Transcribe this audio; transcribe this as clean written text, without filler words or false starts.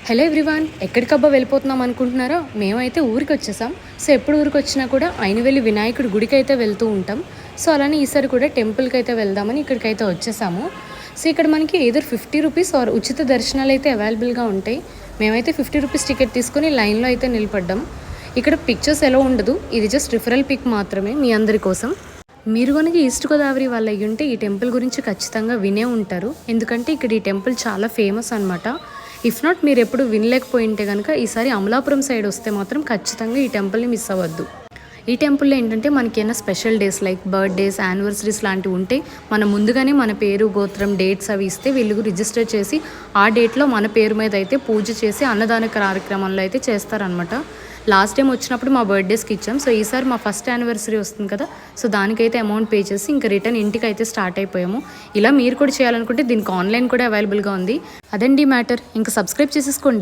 Hello everyone, ఎక్కడికబ్బా వెళ్ళిపోతున్నాం అనుకుంటున్నారా? మేమైతే ఊరికి వచ్చేసాం. సో ఎప్పుడు ఊరికి వచ్చినా కూడా అయినవెల్లి వినాయకుడి గుడికి అయితే వెళ్తూ ఉంటాం. సో అలానే ఈసారి కూడా టెంపుల్కి అయితే వెళ్దామని ఇక్కడికైతే వచ్చేసాము. సో ఇక్కడ మనకి ఏదర్ 50 రూపీస్ ఆర్ ఉచిత దర్శనాలు అయితే అవైలబుల్గా ఉంటాయి. మేమైతే 50 రూపీస్ టికెట్ తీసుకొని లైన్లో అయితే నిలబడ్డాం. ఇక్కడ పిక్చర్స్ ఎలా ఉండదు, ఇది జస్ట్ రిఫరల్ పిక్ మాత్రమే మీ అందరి కోసం. మీరు కనుక ఈస్ట్ గోదావరి వాళ్ళు అయ్యి ఉంటే ఈ టెంపుల్ గురించి ఖచ్చితంగా వినే ఉంటారు. ఎందుకంటే ఇక్కడ ఈ టెంపుల్ చాలా ఫేమస్ అనమాట. ఇఫ్ నాట్ మీరు ఎప్పుడు వినలేకపోయి ఉంటే కనుక ఈసారి అమలాపురం సైడ్ వస్తే మాత్రం ఖచ్చితంగా ఈ టెంపుల్ని మిస్ అవ్వద్దు. ఈ టెంపుల్లో ఏంటంటే మనకి ఏమైనా special days like birthdays, anniversaries లాంటివి ఉంటే మనం ముందుగానే మన పేరు, గోత్రం, డేట్స్ అవి ఇస్తే వీళ్ళు రిజిస్టర్ చేసి ఆ డేట్లో మన పేరు మీద అయితే పూజ చేసి అన్నదాన కార్యక్రమంలో అయితే చేస్తారనమాట. లాస్ట్ టైం వచ్చినప్పుడు మా బర్త్డేస్కి ఇచ్చాం. సో ఈసారి మా ఫస్ట్ యానివర్సరీ వస్తుంది కదా, సో దానికైతే అమౌంట్ పే చేసి ఇంకా రిటర్న్ ఇంటికి అయితే స్టార్ట్ అయిపోయాము. ఇలా మీరు కూడా చేయాలనుకుంటే దీనికి ఆన్లైన్ కూడా అవైలబుల్గా ఉంది. అదండి మ్యాటర్. ఇంకా సబ్స్క్రైబ్ చేసేసుకోండి.